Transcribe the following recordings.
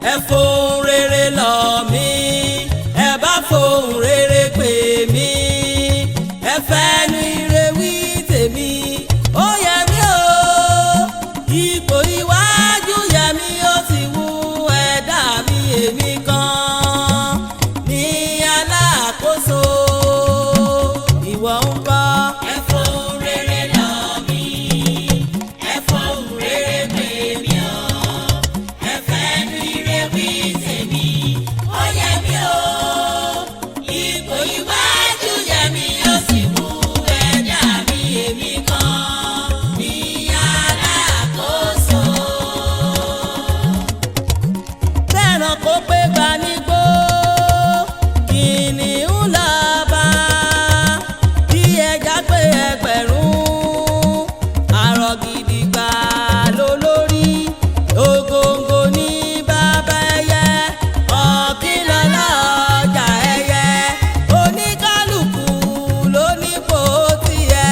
ẹ fohùn rere lọ̀ mí ẹ bá fohùn rere pè mí ẹ fẹ́nu ire wí tèmi ó yẹ mí o ipò iwájú yẹ mí ó sì wù ẹ̀dá mi èmi kan ní alákòóso ìwọ ń kọ́. ẹ fohùn rere lọ̀ mí ẹ fohùn rere pè mí o ẹ fẹ́nu ire wí tèmi ó yẹ mí o ipò iwájú yẹ mí ó sì wù ẹ̀dá mi èmi kan ní alákòóso. Fẹ́ràn kó pé gbanigbó kìnìún lọ bá bí ẹja pé ẹgbẹ̀rún àrọ̀ gidigba lólórí ògòǹgò ní bàbá ẹyẹ ọ̀kìnlọ̀ lọ́jà ẹyẹ oníkálukú ló nípò tiẹ̀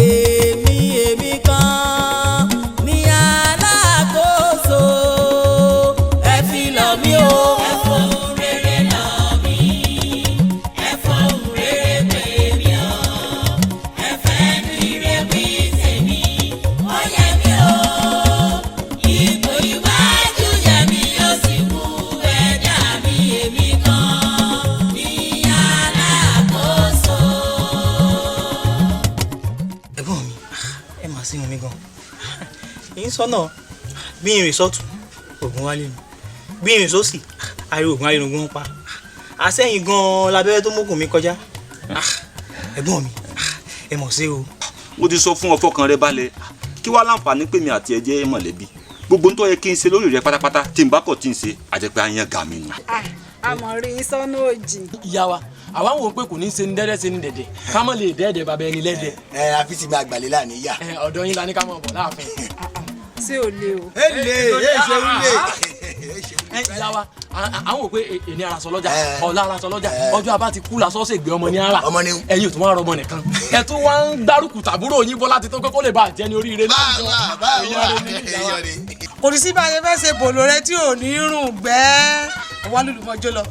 èmi kan ní alákòóso ẹ fi lọ̀ mí o. ẹ fohùn rere lọ̀ mí ẹ fohùn rere pè mí o ẹ fẹ́nu ire wí tèmi ó yẹ mí o ipò iwájú yẹ mí ó sì wù ẹ̀dá mi èmi kan ní alákòóso. ẹ̀gbọ́n mi ẹ máa sí omi gan yín sọ́nà bí irin sọ́tún ògùn wálé ni bí irin sósì ariwo ògùn wálé ni ogun ń pa àsẹ́yìn gan labẹ́rẹ́ tó mógùn mi kọjá ẹ̀gbọ́n mi ẹ mọ̀ sí o. mo ti sọ fún ọ fọkàn rẹ balẹ̀ kí wàá láǹfààní pé mi àti ẹ jẹ́ mọ̀lẹ́bí gbogbo nítorí yẹ kí n ṣe lórí rẹ pátápátá tí n bá kọ̀ tí n ṣe àjẹpẹ́ àyàn gà mí nù. àmọ̀ rí sọ́nà òjì. ìyá wa àwa ń wò pé kò ní í ṣe ní dẹ́dẹ́ ṣe ní dẹ̀dẹ̀ ká mọ̀ lè dẹ́ẹ̀dẹ̀ bàbá ẹni lẹ́dẹ̀. àfi ti gba àgbàlẹ̀ láàánú yá. ọ̀dọ̀ yín la ní ká mọ̀ bọ̀ láàfin. ṣé ò lè o. ẹ ṣe wúlé. ìyá wa àwọn wò pé èmi ara sọ lọ́jà ọ̀la ara sọ lọ́jà ọjọ́ abá ti kú la sọ́ọ̀sì gbé ọmọ ní ara ọmọ ni. ẹ̀yin ò tún wá rọ ọmọ nìkan ẹ̀ tún wá ń gbárùkù tàbúrò yín bọ́lá ti tó pé kó lè bá a jẹ́ ní oríire náà. kò sí bá a ṣe fẹ́ ṣe bòlò rẹ tí ò ní rùn gbẹ́ẹ́ ọwọ́ lùlù mọ́jọ́ lọ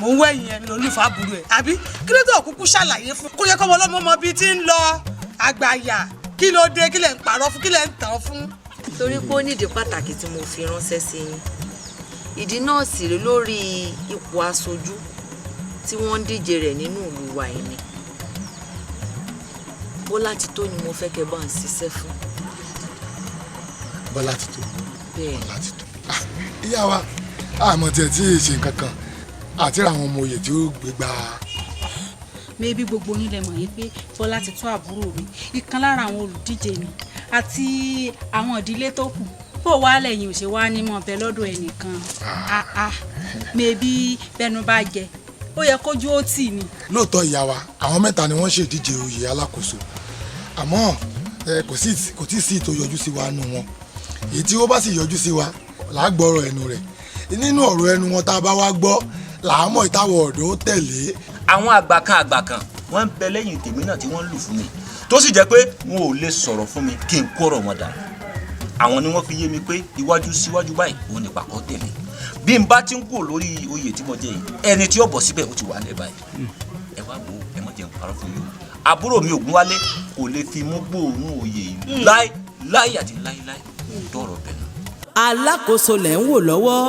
mò ń wẹ̀yìn ẹni olùfà burú ẹ̀ àbí kí ló tó kúkú ṣàlàyé fún kó yẹ kọ́ ọmọ ọmọ bíi ti ń lọ àgbàyà kí ló dé kí lẹ̀ ń parọ́ fún kí lẹ̀ ń tàn fún. torí pé ó nídìí pàtàkì tí mo fi ránṣẹ́ sí yín ìdí náà sì rí lórí ipò aṣojú tí wọ́n ń díje rẹ̀ nínú ìlú wa yìí ni Bọ́lá Tító ni mo fẹ́ kẹ́ bá ń ṣiṣẹ́ fún. Bọ́lá Tító. bẹ́ẹ̀ Bọ́lá Tító. ìyá wa àmọ́ tiẹ̀ tí ì ṣe nǹkan kan àti àwọn ọmọ òye tí ó gbé gbà. mẹ́bí gbogbo yín lẹ mọ̀ yín pé Bọ́lá Tító àbúrò mi ìkan lára àwọn olùdíje mi àti àwọn ìdílé tó kù bó wá lẹ́yìn òṣè wá ní mọ̀ bẹ́ẹ̀ lọ́dọ̀ ẹnìkan mẹ́bí bẹ́nu bá jẹ ó yẹ kójú ó tì ní. lóòótọ́ ìyá wa àwọn mẹ́ta ni wọ́n ṣèdíje oyè alákòóso àmọ́ kò tí ì sí ìtò yọjú sí wa nù wọn èyí tí ó bá sì yọjú sí wa làá gbọ́rọ̀ ẹnu rẹ̀ nínú ọ̀rọ̀ ẹnu wọn tá a bá wá gbọ́ làá mọ̀ ìtawọ̀ ọ̀dọ́ tẹ̀lé. àwọn àgbà kan wọ́n ń bẹ lẹ́yìn tèmi náà tí wọ́n ń lù fún mi tó sì jẹ́ pé wọn ò lè sọ̀rọ̀ fún mi kí n kọ̀rọ̀ wọn dànù àwọn ni wọ́n fi yé mi pé iwájú síwájú báyìí òun ní pàkọ́ tẹ̀lé bí n bá ti ń kú lórí oyè tí mo jẹ yìí ẹni tí ó bọ̀ síbẹ̀ ó ti wà lẹ́ báyìí ẹ wá wo ẹ mọ̀ jẹ́ n parọ́ fún yín àbúrò mi Ògúnwálé kò lè fi mú gbóòórùn oyè yìí láì àti láíláí tọrọ bẹ́ẹ̀ náà. alákòóso lẹ̀ ń wò lọ́wọ́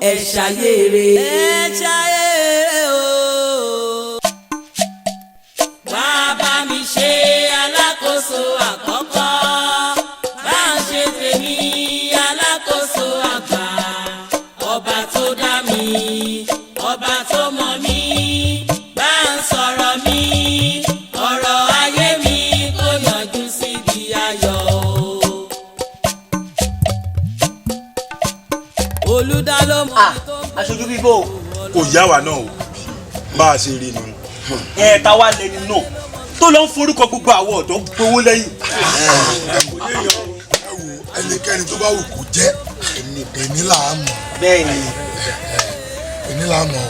ẹ ṣayére. ẹ ṣayére o. wá bá mi ṣe alákòóso àkọ́kọ́ bá ń ṣe tèmi alákòóso àgbà ọba tó dá mi ọba tó mọ̀ mí bá ń sọ̀rọ̀ mi ọ̀rọ̀ ayé mi kó yanjú síbi ayọ̀ o. olùdá ló mọ ibi tó ń bọ̀. aṣojú bíbó kò yá wa náà o bá a ṣe rí nu. ta wá lẹni náà tó lọ ń forúkọ gbogbo àwọn ọ̀dọ́ gbowó lẹ́yìn. ẹnikẹ́ni tó bá wù kó jẹ́ èmi là á mọ̀. bẹ́ẹ̀ ni èmi là á mọ̀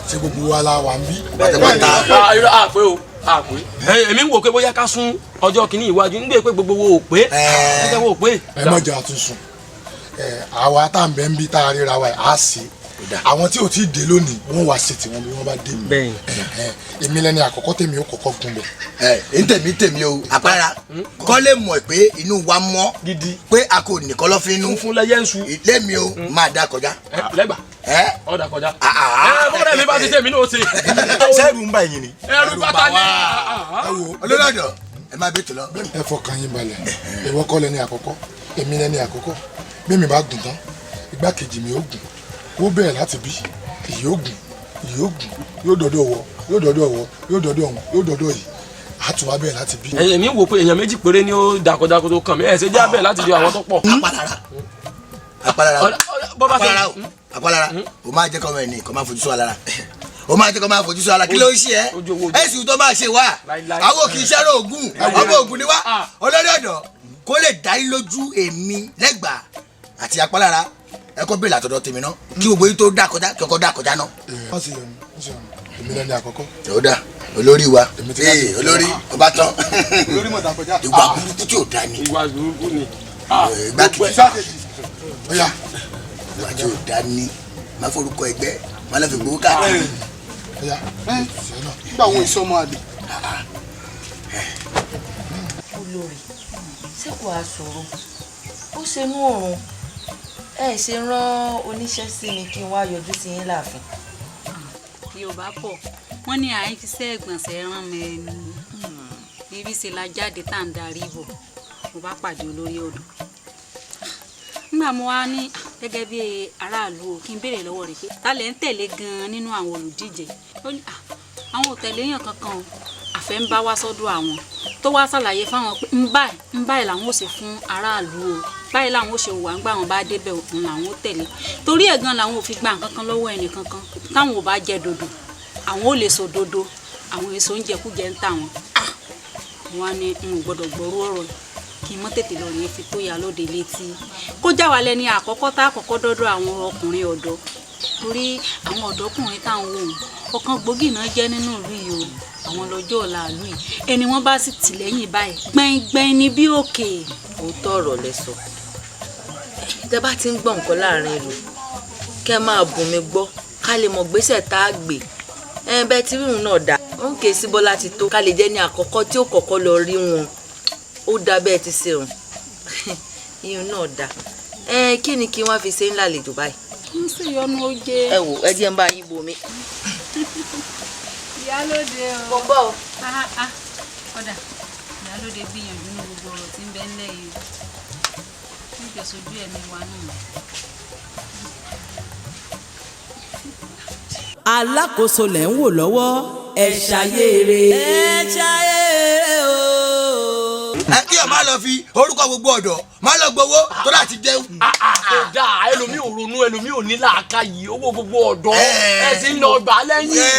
ṣé gbogbo wa la wà ń bí. àpé o àpé èmi ń wò pé bóyá ká sún ọjọ́ kìíní ìwájú nígbà pé gbogbo wo ò pé ẹgbẹ́ wo ò pé. ẹ má jẹ́ àtúnṣun àwa tá à ń bẹ ń bí tá a ríra wa á sí àwọn tí ò tí ì dé lónìí wọ́n wá sí tiwọn bí wọ́n bá dé mi èmi lẹni àkọ́kọ́ tèmi ó kọ́kọ́ gun bẹ̀. tèmi o àpárá kọ́ lè mọ̀ pé inú wa mọ́ gidi pé a kò nìkan lọ́ fi inú fún lẹ́yẹ̀ ń su lémi o máa dá kọjá. lẹ́gbà ọ̀ dà kọjá bọ́dẹ̀ mi bá ti tèmi náà ṣe. sẹ́rù ń bá yín ni. ẹrù bàtà ni. olódò ẹ máa bẹ tó lọ. ẹ fọkàn yín balẹ̀ ìwọ kọ́ lẹni àkọ́kọ́ èmi lẹni àkọ́kọ́ bí mi bá gùn tán igbákejì mi ó gùn ó bẹ̀rẹ̀ láti bí yóò gùn yóò dọ̀dọ̀ wọ yóò dọ̀dọ̀ wọ yóò dọ̀dọ̀ ọ̀hún yóò dọ̀dọ̀ yìí á tún wá bẹ̀rẹ̀ láti bí. èmi wò pé èèyàn méjì péré ni ó dàkọ̀dàkọ̀ tó kàn mí ẹ̀ ṣe jẹ́ abẹ́ láti di àwọn tó pọ̀. apalara o máa jẹ́ kọ́mọ ẹni kò máa fojú sọ alára o máa jẹ́ kó máa fojú sọ alára kí ló ń ṣe ẹ́ ẹ̀sìn tó máa ṣe wá àwọn kì í ṣẹ́rọ ògùn ọmọ ògùn ni wá olórí ọ̀dọ́ kó lè dá yín lójú èmi lẹ́gbàá àti apalara ẹ kọ́ bẹ́ẹ̀ látọ̀dọ̀ tèmi náà kí gbogbo yín tó dá kọjá kí ọkọ̀ dá kọjá náà. wọ́n sì yẹn èmi lẹ́ni àkọ́kọ́. ó dá olórí wa olórí ọba tán ìwà burúkú tí ò dá ni igbákejì ìwà tí ò dá ni máa forúkọ ẹgbẹ́ máa lọ fi gbowó káàkiri. nígbà wo ìsọmọ àlè. olórí ṣé kò á sọ̀rọ̀ ó ṣe mú òrùn ẹ ṣe rán oníṣẹ́ sí mi kí n wá yọjú sí yín láàfin. yorùbá pọ̀ wọ́n ní àìfiṣẹ́ ìgbọ̀nsẹ̀ rán mi ẹni bíbí ṣe la jáde tá à ń darí bọ̀ mo bá pàdé olórí ọ̀dọ́ nígbà mo wá ní gẹ́gẹ́ bí aráàlú kí n béèrè lọ́wọ́ rẹ̀ pé ta lẹ̀ ń tẹ̀lé gan-an nínú àwọn olùdíje àwọn ò tẹ̀lé èèyàn kankan o àfẹ́ ń bá wá sọ́dọ̀ àwọn tó wá ṣàlàyé fáwọn pé ń báyìí làwọn ò ṣe fún aráàlú o báyìí làwọn ò ṣe wà ń gbà wọn bá débẹ̀ òun làwọn ò tẹ̀lé torí ẹ̀ gan làwọn ò fi gba nǹkan kan lọ́wọ́ ẹnì kankan táwọn ò bá jẹ dodo àwọn ò lè sọ dodo àwọn èso ń jẹkújẹ ń tà wọn wọn ní n ò gbọdọ̀ gbọ́rú ọ̀rọ̀ kí n mọ́ tètè lọ rèé fi tó ya lóde létí kó já wa lẹ́ni àkọ́kọ́ tá àkọ́kọ́ dọ́dọ̀ àwọn ọkùnrin ọ̀dọ́ torí àwọn ọ̀dọ́kùnrin táwọn wò ọ̀kan gbòógì náà jẹ́ nínú ìlú yìí o àwọn lọ́jọ́ ọ̀la ìlú yìí ẹni wọ́n bá sì tì lẹ́yìn báyìí gbẹ̀ngbẹ̀ng ni bí òkè. òótọ́ ọ̀rọ̀ lẹ sọ tẹ bá ti ń gbọ́ nǹkan láàrin ìlú kẹ́ máa bùn mí gbọ́ ká lè mọ̀ gbèsè tá a gbé bẹ́ẹ̀ tí rírun náà dá ó ń ké sí Bọ́lá ti tó ká lè jẹ́ ní àkọ́kọ́ tí ó kọ́kọ́ lọ rí wọn ó dá bẹ́ẹ̀ ti ṣe hàn iyùn náà dá kí ni kí wọ́n fi ṣe ń lálejò báyìí. ń sì yọnu oje. ẹ wò ẹ jẹ́ ń bá yín bomi. ìyálóde o. mo gbọ́ o. kódà ìyálóde gbìyànjú ní gbogbo ọ̀rọ̀ tí ń bẹ ńlẹ̀ yìí o níjọ sojú ẹ̀mí wa náà. alákòóso lẹ̀ ń wò lọ́wọ́ ẹ̀ ṣàyèrè. ẹ̀ ṣàyèrè o. kí o máa lọ fi orúkọ gbogbo ọ̀dọ́ máa lọ gbowó tó láti jẹun. kò dáa ẹlòmíì ò ronú ẹlòmíì ò ní làákàyè owó gbogbo ọ̀dọ́ ẹ sì ń lọ gbà lẹ́yìn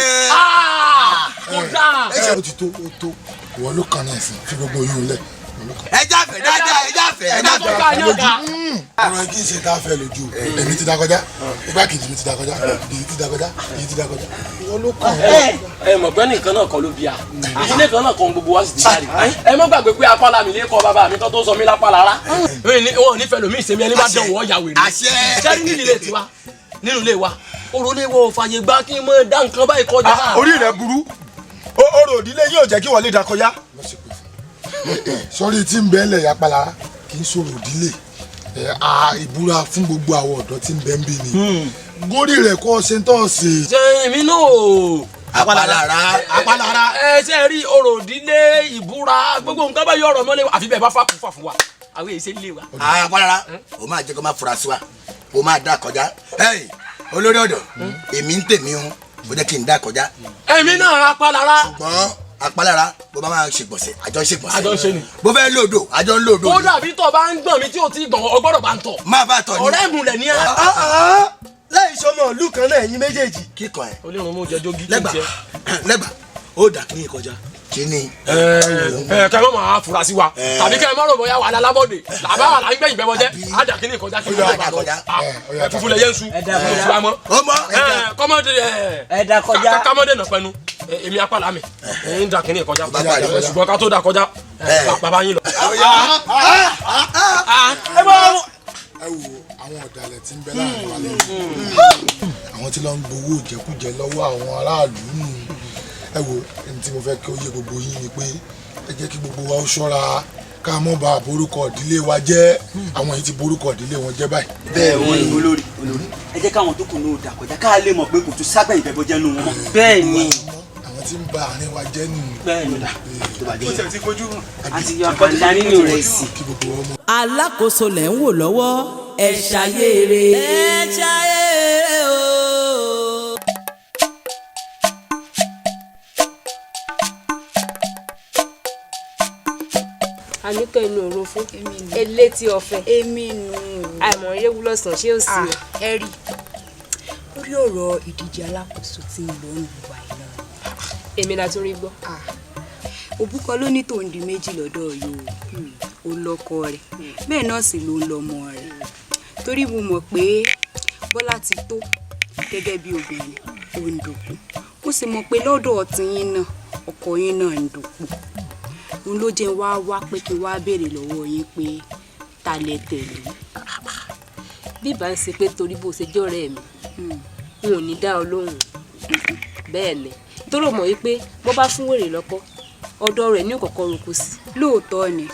kò dáa. ó ti tó ó tó ìwọ ló kàn ní ẹ̀sìn fi gbogbo yín lẹ̀. ẹ jáfẹ́ dáadáa ẹ jáfẹ́ ẹ jáfẹ́. ọ̀rọ̀ kí n ṣe tá a fẹ́ lójú èmi ti dá kọjá igbákejì mi ti dá kọjá èyí ti dá kọjá èyí ti dá kọjá ìwọ ló kàn. ẹ mọ̀ pé nìkan náà kọ́ ló bí a ìdílé kan náà kan gbogbo wa sì ti jáde ẹ mọ́ gbàgbé pé apá mi lè kọ́ bàbá mi tó tó sọ mí lápá lára wọn ò ní fẹ́ lómi ìsẹ́mi ẹni bá dẹ̀ wọ́ ọ̀yà wèrè sẹ́ni nínú ilé tiwa nínú ilé wa òròlé wo fàyè gbá kí n mọ dá nǹkan báyìí kọjá. orí rẹ burú orò òdílé yóò jẹ́ kí wọ́n lè dá kọjá. sọ́rí tí ń bẹ́ ńlẹ̀ yapa lára kì í sọ̀rọ̀ òdílé ìbúra fún gbogbo àwọn ọ̀dọ́ tí ń bẹ́ ń bí ni górí rẹ̀ kọ́ ṣe ń tọ́ ṣe. ṣe èmi náà apalara ẹ ṣe rí orò òdílé ìbúra gbogbo nǹkan bá yọ ọ̀rọ̀ mọ́lẹ̀ àfi bẹ́ẹ̀ bá fà fún wa àwọn èyí ṣe ń lé wa. apalara o máa jẹ́ kó máa fura sí wa o máa dá kọjá olórí ọ̀dọ́ èmi ń tèmi o kò jẹ́ kí n dá kọjá. èmi náà apalara. ṣùgbọ́n apalara bó bá máa ṣègbọ̀nsẹ̀ àjọ ṣègbọ̀nsẹ̀. àjọ ṣe ni. bó fẹ́ lòdò àjọ ń lòdò. ó dàbí tó bá ń gbọ̀n mi tí o ti gbọ̀n ọgbọ́dọ̀ bá ń tọ̀. má bá tọ̀ ni. ọ̀rẹ́ ìmùlẹ̀ ni ẹ. láì sọmọ ìlú kan náà ẹ̀yin méjèèjì. kíkọ ẹ. olórun mú jẹjọ gí. lẹ́gbàá ó dà kí ni kọjá. kíni. kẹ́ ẹ má máa fura sí wa tàbí kẹ́ ẹ má rò bóyá wà lálábọ̀dé làbá wà láń gbẹ̀yìn bẹ́ẹ̀ bọ́jẹ́ á dà kí ni kọjá kí ni kọjá. ẹ fufu lẹ yẹn su fura mọ́. kọ́mọdé kámọ́dé nà pẹ́nu èmi apá mi ń dà kí ni kọjá ṣùgbọ́n ká tó dà kọjá bàbá yín lọ. ẹ wo àwọn àwọn ọ̀dàlẹ̀ tí ń bẹ láàrin wa lẹ́yìn àwọn tí lọ ń gbowó ìjẹkújẹ lọ́wọ́ àwọn aráàlú nù. Ẹ wo ẹni tí mo fẹ́ kí ó yé gbogbo yín ni pé ẹ jẹ́ kí gbogbo wa ó ṣọ́ra ká mọ́ bá borúkọ ìdílé wa jẹ́. Àwọn yìí ti borúkọ ìdílé wọn jẹ́ báyìí. Bẹ́ẹ̀ wọ́n ní olórí ẹ jẹ́ káwọn tó kù ní òdà kọjá ká lè mọ̀ pé kò tún ságbẹ̀yìn fẹ́ bọ́jẹ́ nù wọn. Bẹ́ẹ̀ ni àwọn tí ń ba àárín wa jẹ́ nù. Bẹ́ẹ̀ ni ó ti ti kojú àti yọ àpàdé nínú rẹ̀ sí. alákòóso lẹ̀ ń wò lọ́wọ́ ẹ ṣayére. ẹ ṣayére o. àníkẹ́ inú òru fún elétí ọ̀fẹ́ èmi nù àìmọ̀ ewu lọ́sàn ṣé ó sì ẹ rí lórí ọ̀rọ̀ ìdíje alákòóso tí ń lọ ń lù wá iná. èmi la tún rí gbọ́. òbúkọ ló ní tòun di méjì lọ́dọ̀ yìí ó lọ́kọ rẹ̀ bẹ́ẹ̀ náà sì ló ń lọ́mọ rẹ̀ torí mo mọ̀ pé Bọ́lá ti tó gẹ́gẹ́ bí obìnrin ó ń dòpò mo sì mọ̀ pé lọ́dọ̀ ọtí yín náà ọkọ yín náà ń dòpò òun ló jẹ́ wá pé kí wá béèrè lọ́wọ́ yín pé ta lẹ tẹ̀lé. bí ìbá ń ṣe pé torí bó ṣe jọ́rẹ́ mi n ò ní dá ọ lóhùn bẹ́ẹ̀ ni tó rò mọ̀ wípé bó bá fún wèrè lọ́kọ ọ̀dọ̀ rẹ̀ ní òkọ̀kọ̀ roko sí. lóòótọ́ ni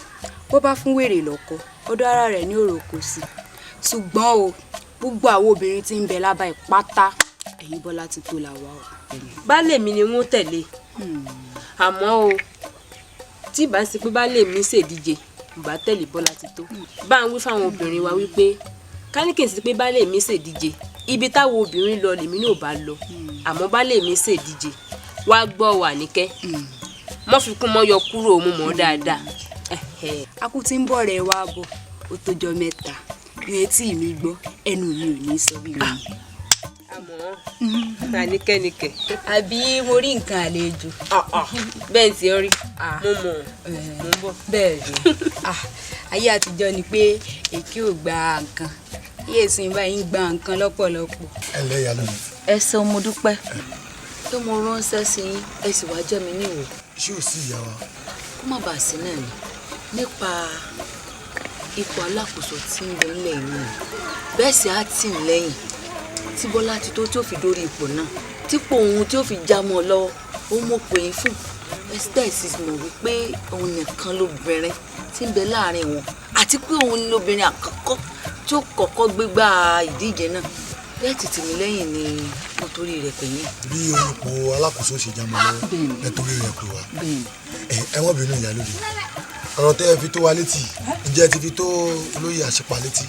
bó bá fún wèrè lọ́kọ ọ̀dọ̀ ara rẹ̀ ní òròkò sí ṣùgbọ́n o gbogbo àwọn obìnrin tí ń bẹ lábá ìpátá ẹ̀yìn Bọ́lá ti tó làwa o. baálé mi ni wọ́n tẹ̀lé àmọ́ o tí ìbá ń ṣe pé baálé mi ṣèdíje ìbá tẹ̀lé Bọ́lá ti tó bá ń wí fáwọn obìnrin wa wípé káníkè sí pé baálé mi ṣèdíje ibi táwọn obìnrin lọ lèmi náà bá lọ àmọ́ baálé mi ṣèdíje wá gbọ́ wà níkẹ́ mọ́ fi kún mọ́ yọ kúrò mú mọ́ dáadáa. akú tí ń bọ̀ rẹ̀ wá bọ̀ ó tójọ́ mẹ́ta ìrètí mi gbọ́ ẹnu mi ò ní sọ wíwá. àmọ́ àníkẹ́nikẹ́. àbí mo rí nǹkan àlejò. bẹ́ẹ̀ tí ó rí mo mọ̀ mo ń bọ̀. bẹ́ẹ̀ ni ayé àtijọ́ ni pé èké ò gba nǹkan iye ìsìn báyìí ń gba nǹkan lọ́pọ̀lọpọ̀. ẹ lẹ́yà lónìí. ẹ ṣeun mo dúpẹ́ tó mo ránṣẹ́ sí yín ẹ sì wá jẹ́ mi níwò. ṣé ò sí ìyá wa. kó má bàa sí náà ni nípa ipò alákòóso tí ń bẹ ńlẹ̀ yìí ni bẹ́ẹ̀ sì á tì ń lẹ́yìn tí Bọ́lá ti tó tí ó fi dórí ipò náà típò òun tí ó fi já mọ́ ọ lọ́wọ́ ó mọ̀ pé fún ẹsítẹ́ẹ̀sì mọ̀ wípé òun nìkan lóbìnrin tí ń bẹ láàrin wọn àti pé òun ni obìnrin àkọ́kọ́ tí ó kọ́kọ́ gbégbá ìdíje náà bẹ́ẹ̀ tìtì mi lẹ́yìn ni mo torí rẹ̀ pè yín. bí ipò alákòóso ṣe já mọ́ lọ́wọ́ ẹ torí rẹ̀ pè wá ẹ wọ́n bínú ìyá lóde ọ̀rọ̀ tẹ́ ẹ fi tó wa létí ǹjẹ́ ẹ ti fi tó olóyè àṣìpa létí.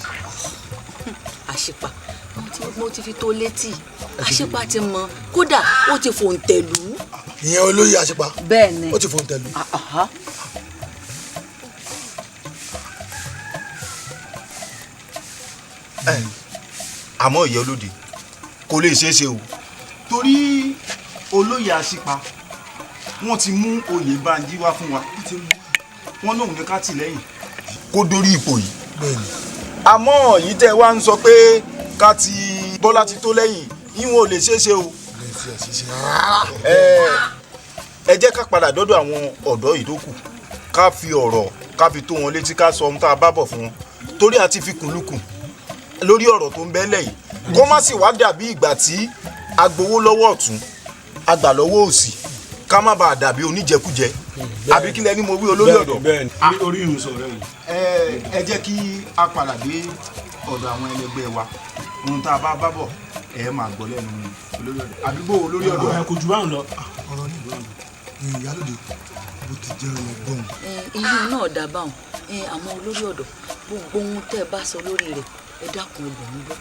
àṣìpa mo ti fi tó létí àṣìpa ti mọ kódà ó ti fòǹtẹ̀lù. ìyẹn olóyè àṣìpa bẹ́ẹ̀ ni ó ti fòǹtẹ̀lù. àmọ́ ìyá olóde kò lè ṣeé ṣe o torí olóyè àṣìpa wọ́n ti mú oyè Bánjí wá fún wa wọ́n lóun ní ká tì lẹ́yìn kó dórí ipò yìí. àmọ́ yìí tẹ́ wá ń sọ pé ká ti Bọ́lá ti tó lẹ́yìn ìwọ̀n ò lè ṣeé ṣe o. ẹ jẹ́ ká padà dọ́dọ̀ àwọn ọ̀dọ́ yìí tó kù ká fi ọ̀rọ̀ ká fi tó wọn létí ká sọ ohun tá a bá bọ̀ fún wọn torí àti fi kùnlùkùn lórí ọ̀rọ̀ tó ń bẹ́lẹ̀ yìí kó má sì wá dàbí ìgbà tí a gbowó lọ́wọ́ ọ̀tún a gbà lọ́wọ́ òsì ká má bàa dàbí oníjẹkújẹ àbí kí lẹni mo wí olórí ọ̀dọ́. bẹ́ẹ̀ni orí ìrùn sọ̀rọ̀ yìí. ẹ jẹ́ kí a padà dé ọ̀dọ̀ àwọn ẹlẹgbẹ́ wa ohun tá a bá bá bọ̀ ẹ máa gbọ́ lẹ́nu olórí ọ̀dọ́ àdúgbò olórí ọ̀dọ́. kò jù báwọn lọ. ọ̀rọ̀ ní ìlú ìyálòdì bó ti jẹ́ ọlọ́gbọ́n. ìlú náà dá báwọn àmọ́ olórí ọ̀dọ́ gbogbo ohun tẹ́ ẹ bá sọ lórí rẹ̀ ẹ dákun ẹgbẹ̀rún gbọ́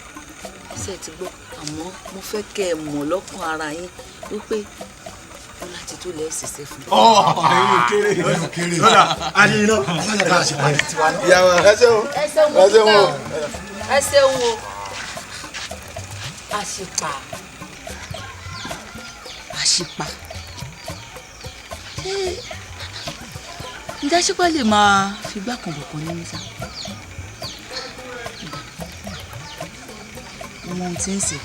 ṣe ti gbọ́ àmọ́ mo fẹ́ kẹ́ ẹ mọ̀ lọ́kàn ara yín wípé Bọ́lá ti tó lẹ́ẹ̀ ṣiṣẹ́ fún mi. ẹ̀yin kéré lọ́dà àdìyàn ìyàwó ẹ ṣeun ẹ ṣeun o ẹ ṣeun o àṣìpa ǹjẹ́ àṣìpa lè máa fi gbá kan bọ̀kan ní níta ohun tí ń ṣe.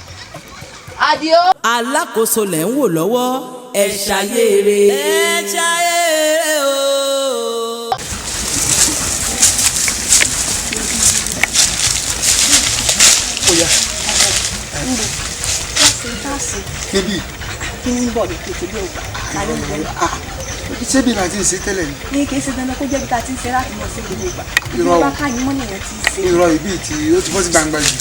Adio. alákòóso lẹ̀ ń wò lọ́wọ́ ẹ ṣayére. ẹ ṣayére o. ó yá. Bébì. Kí ni ń bọ̀ lókè tó bí ògbà? Láyé ń bọ̀. Ṣé bí láti ń ṣe tẹ́lẹ̀ ni? Ní kì í ṣe dandan kó jẹ́ bí ta ti ń ṣe láti mọ̀ sí gbogbo ìgbà. Irọ́ o. Ìjọba ká yín mọ́ nìyẹn ti ṣe. Irọ́ ìbí tí ó ti bọ́ sí gbangba jù.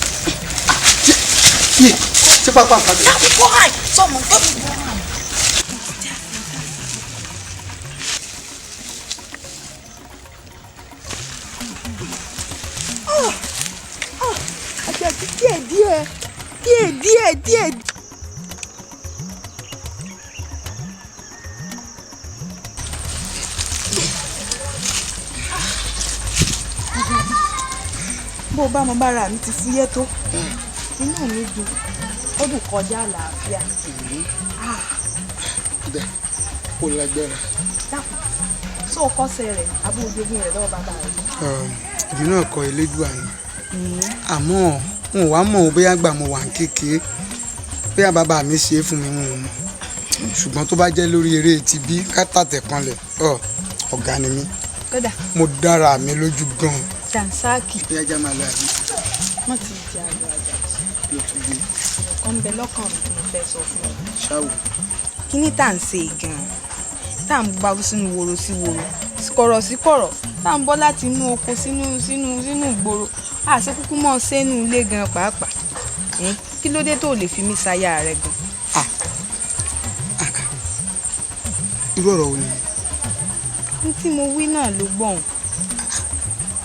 Ṣé pápá àpàdé? Àkókò àì sọmọ tó ti bọ̀ wà. Àjẹsí díẹ̀. Bó bá mo bára mi ti fúyẹ́ tó inú mi dùn ó dùn kọjá àlàáfíà. Ibẹ̀ kò lágbára. Dákun sọ kọ́sẹ̀ rẹ̀ abúlójogún rẹ̀ lọ́wọ́ bàbá rẹ̀. Ìdí náà kọ elédùà ni. Àmọ́ n ò wá mọ̀ bóyá gbà mo wà ní kékeré bóyá bàbá mi ṣe é fún mi wọn ò mọ̀. Ṣùgbọ́n tó bá jẹ́ lórí eré ti bí kátàtẹ̀ kanlẹ̀ ọ̀gá ni mí. Mo dára mi lójú gan-an. Dansaki. Bí ajá máa lọ àbí. Wọ́n ti jẹ́ àlọ́ àjà. Ló tún gbé. Ọ̀nbẹ lọ́kàn mi tí mo fẹ́ sọ fún ọ. Ṣáwò. Kí ni tá à ń ṣe gan-an? Tá à ń gbá sínú woro sí woro, kọ̀rọ̀ sí kọ̀rọ̀, tá à ń bọ́ láti inú oko sínú ìgboro, àṣẹ kúkú mọ́ sẹ́nu ilé gan pàápàá. Kí ló dé tó lè fi mí ṣaya rẹ gan? Irú ọ̀rọ̀ wo ni? Ní tí mo wí náà ló gbọ̀n.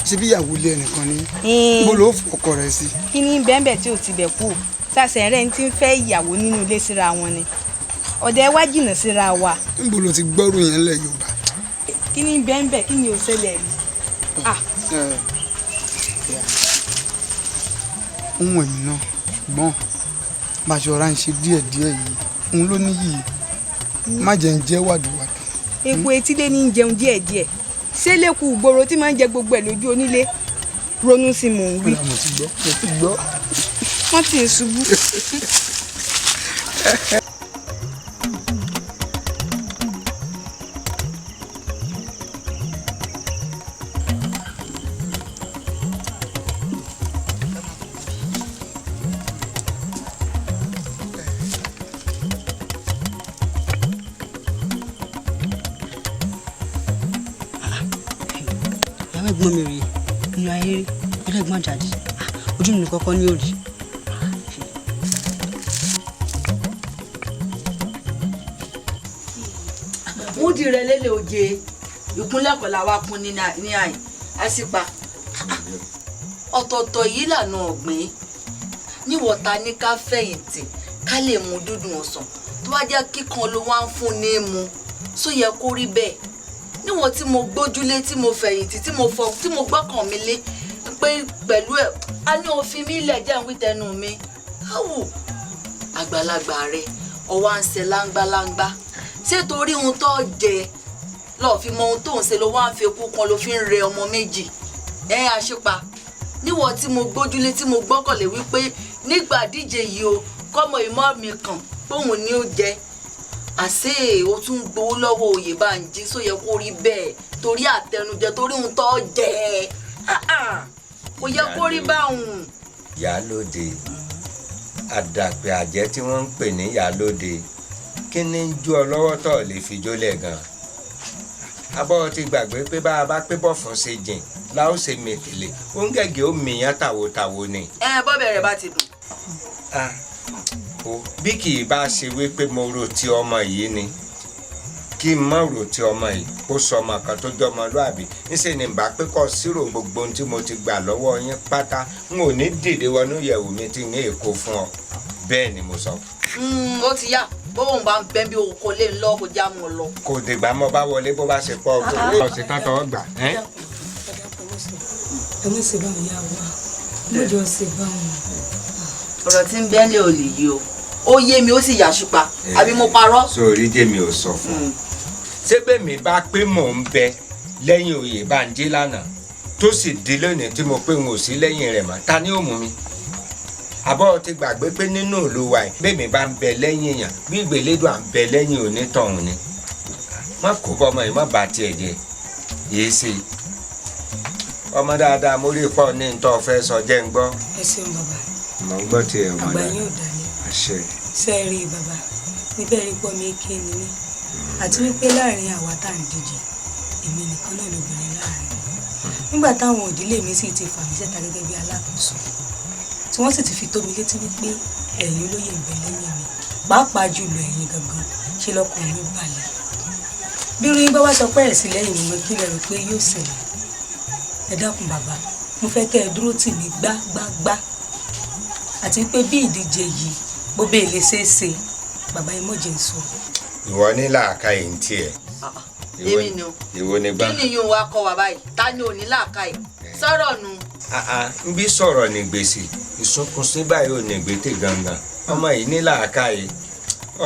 Ṣé bí ìyàwó ilé ẹnìkan ni? Bó ló fọkọ rẹ sí? Kí ni bẹ́ẹ̀nbẹ́ẹ̀ tí ò ti bẹ̀ kú? Sàṣẹ̀ rẹ̀ ń ti ń fẹ́ ìyàwó nínú ilé síra wọn ni. Ọ̀dẹ̀ wá jìnnà síra wa. Níbo ló ti gbọ́rù yẹn lẹ̀ Yorùbá? Kí ni bẹ́ẹ̀nbẹ́ẹ̀ kí ni ò ṣẹlẹ̀ rí? Ohun ẹ̀mí náà ṣùgbọ́n Báṣọ̀rá ń ṣe díẹ̀díẹ̀ yìí òun ló níyì má jẹ́ ń jẹ́ wàdùwàdù. Epo etílé ní ń jẹun díẹ̀díẹ̀ ṣé lẹ́kùn ìgboro tí máa ń jẹ gbogbo ẹ̀ lójú onílé ronú sí mò ń wí. Mo ti gbọ́. Wọ́n ti ń ṣubú. ẹ̀gbọ́n mi rèé nínú ayé rí ẹlẹ́gbọ́n jáde ojú mi kọ́kọ́ ní òrì. múdi rẹ lélẹ̀ oje ìkúnlẹ̀ kọ̀ la wá kún ní àyè àsìpa ọ̀tọ̀ọ̀tọ̀ yìí lànà ọ̀gbìn níwọ̀ta ní ká fẹ̀yìntì ká lè mú dúdùn ọ̀sán tó bá jẹ́ kíkan ló wá ń fún ní mu só yẹ kó rí bẹ́ẹ̀ níwọ̀n tí mo gbójúlé tí mo fẹ̀yìntì tí mo gbọ́kàn mi lé pé pẹ̀lú ẹ̀ a ní òfin mi ilẹ̀ jẹ́ ń wí tẹnu mi áwù àgbàlagbà rẹ ọwọ́ à ń ṣe láńgbáláńgbá ṣé torí ohun tó jẹ lọ́ọ́ fi mọ ohun tó ń ṣe ló wá ń fi eku kan ló fi ń rẹ ọmọ méjì àṣepa níwọ̀n tí mo gbójúlé tí mo gbọ́kànlé wípé nígbà díje yìí o kọ́mọ ìmọ̀ mi kàn póun ni ó jẹ àṣé o tún gbowó lọ́wọ́ Oyèbánjí só yẹ kó rí bẹ́ẹ̀ torí àtẹnujẹ torí ohun tó jẹ kò yẹ kó rí báwọn. Ìyálóde àdàpè àjẹ́ tí wọ́n ń pè ní Ìyálóde kí ni ń jó ọ lọ́wọ́ tó lè fi jólẹ̀ gan. abọ́ ti gbàgbé pé bá a bá pé bọ́ fún ṣe jìn la ó ṣe mètèlè ó ń gẹ̀gẹ́ ó mìíyàn tàwòtàwò ni. bọ́bẹ̀ rẹ̀ bá ti dùn. bí kì í bá ṣe wípé mo rò ti ọmọ yìí ni kí n má rò ti ọmọ yìí kó sọ ọmọ kan tó jọ ọmọlúàbí níṣẹ́ ni bá pé kọ́ sírò gbogbo ohun tí mo ti gbà lọ́wọ́ yín pátá n ò ní dìde wọnú ìyẹ̀wò mi tí ní èkó fún ọ bẹ́ẹ̀ ni mo sọ. ó ti yá bóun bá ń bẹ́ bí o kò lè lọ kó já mọ́ lọ. kò dìgbà mọ́ bá wọlé bó bá ṣe pọ̀ ọ́ ṣe tán tọ́ gbà. ẹ mọ̀ ṣe báwọn yà wá mọ̀jọ́ ṣe báwọn. ọ̀rọ̀ tí ń bẹ́ẹ̀ lé ò lè yí o ó yé mi ó sì yà ṣùpá àbí mo parọ́. sórí jèmi ò sọ fún un ṣé bẹ́ẹ̀ mi bá pé mò ń bẹ lẹ́yìn Oyèbánjí lánàá tó sì di lónìí tí mo pé n ò sí lẹ́yìn rẹ̀ mọ́ ta ni ó mú mi. àbọ̀ ti gbàgbé pé nínú ìlú wa yìí bẹ́ẹ̀ mi bá ń bẹ lẹ́yìn èèyàn bí ìgbèlédùn à ń bẹ lẹ́yìn onítọ̀hún ni. má kó bọ́mọ yìí má bà tiẹ̀ jẹ́ yéé ṣe. ọmọ dáadáa mo rí pọ̀ ní ntọ́ fẹ́ sọ jẹ́ ń gbọ́. ẹ ṣeun bàbá mo gbọ́ tiẹ̀ ọmọ àgbà dáa yín ò dalẹ̀ àṣẹ ṣe é rí bàbá níbẹ̀ rí pọ́ mi kí ni mí àti wípé láàrin àwa tá à ń díje èmi nìkan náà lóbìnrin láàrin nígbà táwọn òdílé mi sì ti fà mí síta gẹ́gẹ́ bí alákòóso tí wọ́n sì ti fi tó mi létí wípé ẹ̀yin olóyè ń bẹ lẹ́yìn mi pàápàá jùlọ ẹ̀yin gangan ṣe lọ́kàn mi balẹ̀ bí irú yín bá wá sọ pé ẹ̀sìn lẹ́yìn mi kí lẹ rò pé yóò ṣẹlẹ̀ ẹ dákun bàbá mo fẹ́ kẹ́ ẹ dúró tì mí gbágbágbá àti pé bí ìdíje yìí bó bẹ́ẹ̀ lè ṣeé ṣe bàbá yín mọ̀jẹ̀ ń sọ. ìwọ ní làákàyè ń tiẹ̀. èmi ni o ìwọ ní gbá. kí ni yóò wá kọ wá báyìí ta ni ò ní làákàyè sọ̀rọ̀ nu. n bí sọ̀rọ̀ ní gbèsè ìsunkúnsí báyìí ò ní gbètè gangan ọmọ yìí ní làákàyè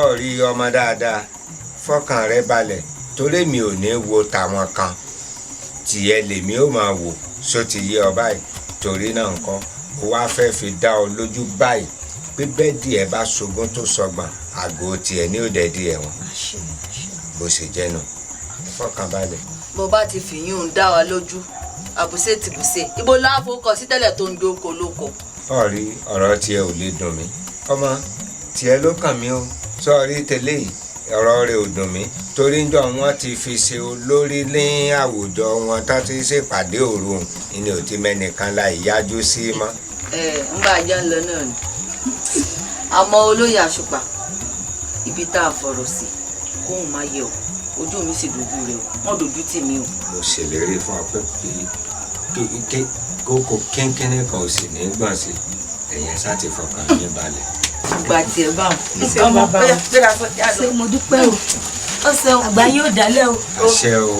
ọ̀rí ọmọ dáadáa fọkàn rẹ balẹ̀ torí mi ò ní wo tàwọn kan tìyẹ lèmi ò máa wò só ti yé ọ báyìí torí náà nǹkan ó wá fẹ́ fi dá ọ lójú báyìí pé bẹ́ẹ̀ díẹ̀ bá ṣogún tó sọgbọ̀n àgọ́ tiẹ̀ ní òde díẹ̀ wọn bó ṣe jẹ́ nù fọkàn balẹ̀. bó bá ti fìyún dá wa lójú àbùsẹ̀ tìbùsẹ̀ ibo láàfo kọ sí tẹ́lẹ̀ tó ń dóko lóko. ọ̀rí ọ̀rọ̀ tiẹ̀ ò lè dùn mí ọmọ tiẹ̀ ló kàn mí o sọ́ọ̀rí tẹ́lẹ̀ yìí ọ̀rọ̀ rẹ̀ ò dùn mí torí njọ́ wọn ti fi ṣe olórí ní àwùjọ wọn tó ti ṣèpàdé òru ìní ò ti mẹ́nìkan la ìyájú sí mọ́. ń bá ajá ń lọ náà ni àmọ́ olóyè àṣùpà ibi tá a fọ̀rọ̀ sí kóun má yẹ o ojú mi sì dojú rẹ o wọ́n dojú tì mí o. mo ṣèlérí fún ọ pé kókó kínkínní kan ò sì ní gbọ̀n sí ẹ̀yẹn sá ti fọkàn yín balẹ̀. ìgbà tiẹ̀ bá wọn. ọmọ bàbá ṣe mo dúpẹ́ o ó ṣeun àgbà yóò dálẹ̀ o. àṣẹ o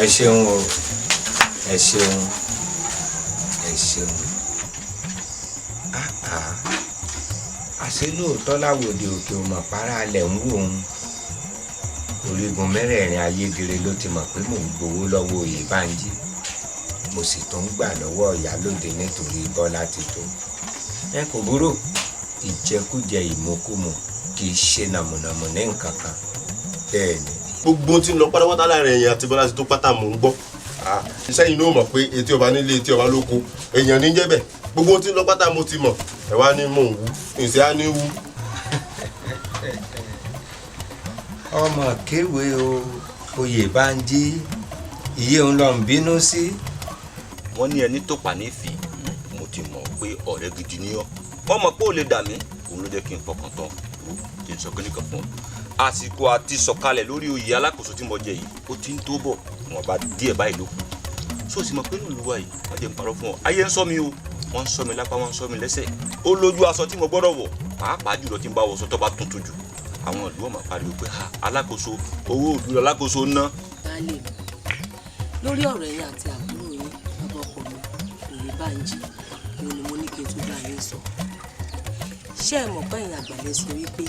ẹ ṣeun o ẹ ṣeun ẹ ṣeun àṣé lóòótọ́ láwòdì òkè ọmọ para alẹ̀ ń wò ó orígun mẹ́rẹ̀ẹ̀rin ayédèrè ló ti mọ̀ pé mò ń gbowó lọ́wọ́ Oyèbánjí mo sì tún ń gbà lọ́wọ́ Ìyálóde nítorí Bọ́lá ti tó ẹ kò burú ìjẹkújẹ ìmọ̀kùmọ̀ kì í ṣe nàmùnàmù ní nǹkan kan bẹ́ẹ̀ ni. gbogbo tí ń lọ pátápátá láàrin ẹ̀yìn àti Bọ́lá ti tó pátá mò ń gbọ́ sẹ́yìn ló mọ̀ pé etí ọba nílé etí ọba lóko èèyàn ní jẹ́ bẹ́ẹ̀ gbogbo tí ń lọ pátá mo ti mọ̀ ẹ̀ wá ní mò ń wú ìṣe á ní wú. ọmọ kéwé o Oyèbánjí iye ń lọ ń bínú sí. wọ́n ní ẹni tó pa nífì mo ti mọ̀ pé ọ̀rẹ́ gidi ni ọ́ wọ́n mọ̀ pé ó lè dà mí òun ló jẹ́ kí n fọkàn tán kí n sọ kí nìkan fún ọ. àsìkò àti sọ̀kalẹ̀ lórí oyè alákòóso tí mo jẹ yìí ó ti ń tó bọ̀ wọn bá díẹ̀ báyìí ló kù so sì mọ̀ pé nílùú wa yìí wọ́n jẹ́ ń parọ́ fún ọ ayé ń sọ mi o wọ́n ń sọ mi lápá wọ́n ń sọ mi lẹ́sẹ̀ ó lójú aṣọ tí mo gbọ́dọ̀ wọ̀ pàápàá jùlọ tí n bá wọṣọ tó bá tuntun jù àwọn ìlú ọmọ pariwo pé alákòóso owó òdúró alákòóso ná. baálé mi lórí ọ̀rọ̀ ẹ̀yìn àti àbúrò yín bàbá ọkọ mi Oyèbánjí òun ni mo ní kí n tún bá yín sọ. ṣé ẹ mọ̀ pé ẹ̀yin àgbàlẹ̀ sọ wípé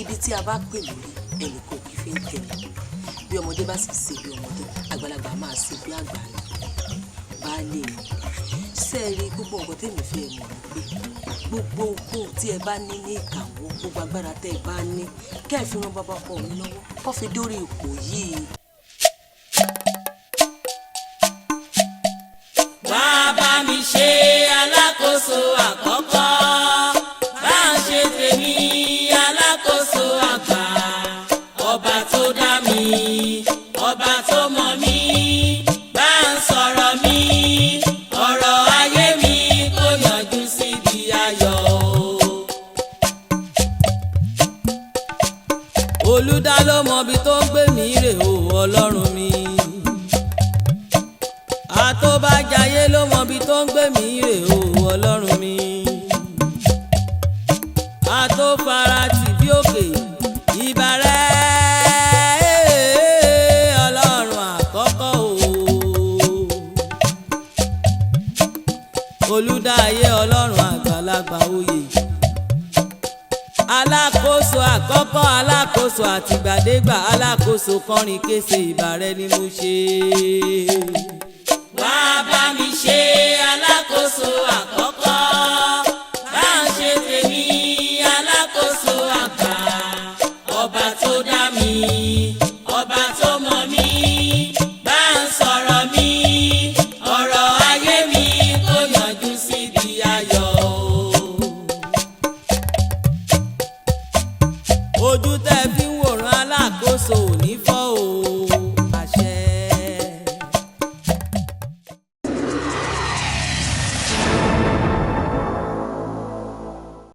ibi tí a bá pè lórí ẹnì kan kì í fi ń tẹ̀lé bí ọmọdé bá sì ṣe bí ọmọdé àgbàlagbà máa ṣe bí àgbà ni. baálé mi ṣé ẹ rí gbogbo nǹkan tèmi fẹ́ mọ̀ pé gbogbo ohun tí ẹ bá ní ní ìkàwọ́ gbogbo agbára tẹ́ ẹ bá ní kẹ́ ẹ fi ran bàbá ọkọ mi lọ́wọ́ kó fi dórí ipò yìí. wá bá mi ṣe alákòóso àkọ́kọ́ bá ń ṣe tèmi alákòóso àgbà ọba tó dá mi ọba tó mọ̀ mí bá ń sọ̀rọ̀ mi ọ̀rọ̀ ayé mi kò yanjú síbi ayọ̀ olùdá ló mọ ibi tó ń gbé mi rè o ọlọ́run mi àtọ́bàjáyé ló mọ ibi tó ń gbé mi rè o ọlọ́run mi àtọ́farati bí òkè ìbàrẹ̀ ọlọ́run àkọ́kọ́ o olùdáyé ọlọ́run àgbàlagbà oyè alákòóso àkọ́kọ́ alákòóso àtìgbàdégbà alákòóso kọrin kése ìbàrẹ̀ ni mo ṣe.